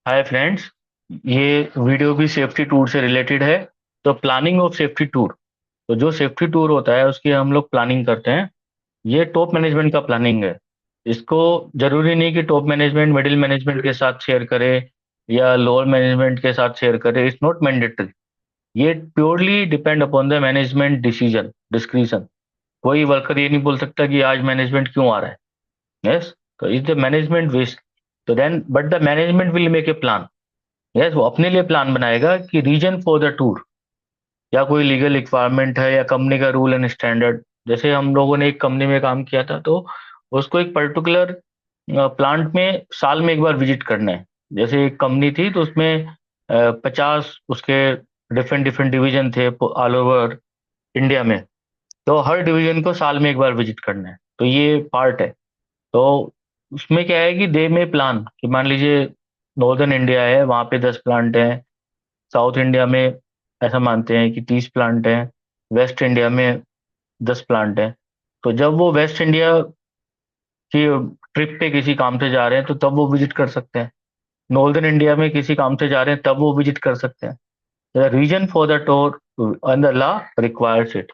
Hi friends, ये video भी safety tour से रिलेटेड है। तो प्लानिंग ऑफ सेफ्टी टूर, तो जो सेफ्टी टूर होता है उसकी हम लोग प्लानिंग करते हैं। ये टॉप मैनेजमेंट का प्लानिंग है। इसको जरूरी नहीं कि टॉप मैनेजमेंट मिडिल मैनेजमेंट के साथ शेयर करे या लोअर मैनेजमेंट के साथ शेयर करे। It's not mandatory. ये purely depend upon the management decision discretion. कोई वर्कर ये नहीं बोल सकता कि आज मैनेजमेंट क्यों आ रहा है। यस, तो इज द मैनेजमेंट विश, तो then but the management will make a plan. Yes, वो अपने लिए प्लान बनाएगा कि रीजन फॉर द टूर, या कोई लीगल रिक्वायरमेंट है या कंपनी का रूल एंड स्टैंडर्ड। जैसे हम लोगों ने एक कंपनी में काम किया था, तो उसको एक पर्टिकुलर प्लांट में साल में एक बार विजिट करना है। जैसे एक कंपनी थी तो उसमें 50 उसके डिफरेंट डिफरेंट डिवीजन थे ऑल ओवर इंडिया में। तो हर डिवीजन को साल में एक बार विजिट करना है, तो ये पार्ट है। तो उसमें क्या है कि दे में प्लान कि मान लीजिए नॉर्दर्न इंडिया है, वहाँ पे 10 प्लांट हैं। साउथ इंडिया में ऐसा मानते हैं कि 30 प्लांट हैं। वेस्ट इंडिया में 10 प्लांट हैं। तो जब वो वेस्ट इंडिया की ट्रिप पे किसी काम से जा रहे हैं तो तब वो विजिट कर सकते हैं। नॉर्दर्न इंडिया में किसी काम से जा रहे हैं तब वो विजिट कर सकते हैं। The reason for the tour and the law requires it.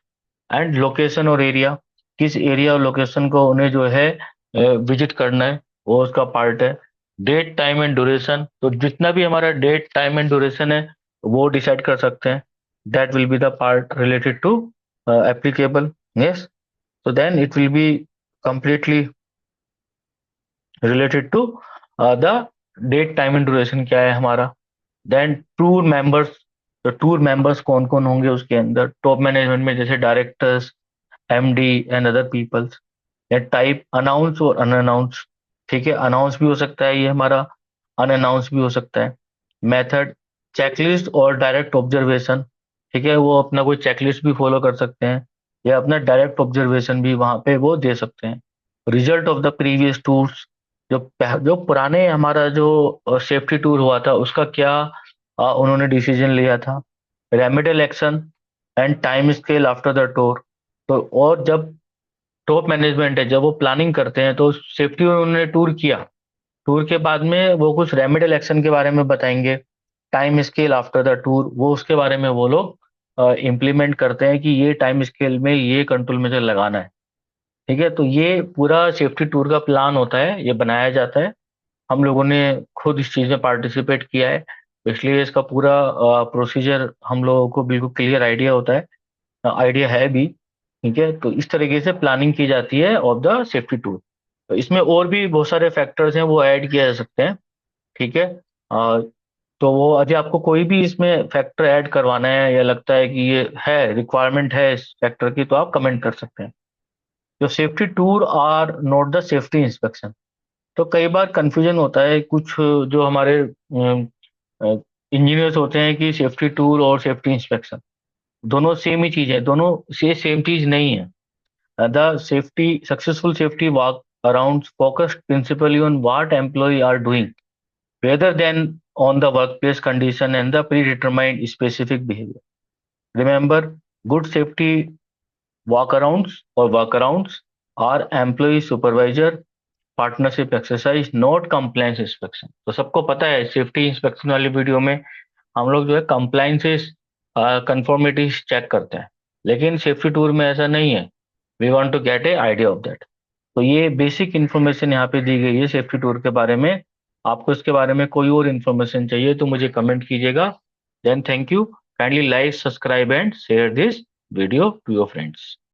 And location और एरिया, किस एरिया और लोकेशन को उन्हें जो है विजिट करना है, वो उसका पार्ट है। डेट टाइम एंड ड्यूरेशन, तो जितना भी हमारा डेट टाइम एंड ड्यूरेशन है वो डिसाइड कर सकते हैं। That will be the part related to applicable. Yes, so then it will be completely related to the date time and duration क्या है हमारा। देन टूर मेंबर्स, तो टूर मेंबर्स कौन कौन होंगे उसके अंदर टॉप मैनेजमेंट में, जैसे directors, MD and other peoples. या टाइप अनाउंस और अनअनाउंस। ठीक है, अनाउंस भी हो सकता है ये हमारा, अनअनाउंस भी हो सकता है। मेथड, चेकलिस्ट और डायरेक्ट ऑब्जर्वेशन। ठीक है, वो अपना कोई चेकलिस्ट भी फॉलो कर सकते हैं या अपना डायरेक्ट ऑब्जर्वेशन भी वहां पे वो दे सकते हैं। Result of the previous tours, जो पुराने हमारा जो सेफ्टी टूर हुआ था उसका क्या उन्होंने डिसीजन लिया था। Remedial action and time scale after the tour. तो और जब टॉप मैनेजमेंट है, जब वो प्लानिंग करते हैं तो सेफ्टी उन्होंने टूर किया, टूर के बाद में वो कुछ रेमेडियल एक्शन के बारे में बताएंगे। Time scale after the tour, वो उसके बारे में वो लोग इम्प्लीमेंट करते हैं कि ये टाइम स्केल में ये कंट्रोल मेजर लगाना है। ठीक है, तो ये पूरा सेफ्टी टूर का प्लान होता है, ये बनाया जाता है। हम लोगों ने खुद इस चीज़ में पार्टिसिपेट किया है, इसलिए इसका पूरा प्रोसीजर हम लोगों को बिल्कुल क्लियर आइडिया होता है, आइडिया है भी। ठीक है, तो इस तरीके से प्लानिंग की जाती है ऑफ द सेफ्टी टूर। तो इसमें और भी बहुत सारे फैक्टर्स हैं, वो ऐड किया जा सकते हैं। ठीक है, तो वो यदि आपको कोई भी इसमें फैक्टर ऐड करवाना है या लगता है कि ये है रिक्वायरमेंट है इस फैक्टर की, तो आप कमेंट कर सकते हैं। जो safety tour are not the safety inspection. तो कई बार कंफ्यूजन होता है कुछ, जो हमारे इंजीनियर्स होते हैं कि सेफ्टी टूर और सेफ्टी इंस्पेक्शन दोनों सेम ही चीज है, दोनों से सेम चीज नहीं है। The safety successful safety walk around focused principally on what employee are doing rather than on the workplace condition and the predetermined specific behavior. Remember, good safety walkarounds or workarounds are employee supervisor partnership exercise, not compliance inspection. तो सबको पता है safety inspection वाली video में हम लोग जो है कंप्लायंसेस कंफर्मिटीज चेक करते हैं, लेकिन सेफ्टी टूर में ऐसा नहीं है। We want to get a idea of that. तो ये बेसिक इन्फॉर्मेशन यहाँ पे दी गई है सेफ्टी टूर के बारे में। आपको इसके बारे में कोई और इन्फॉर्मेशन चाहिए तो मुझे कमेंट कीजिएगा। Then thank you, kindly like subscribe and share this video to your friends.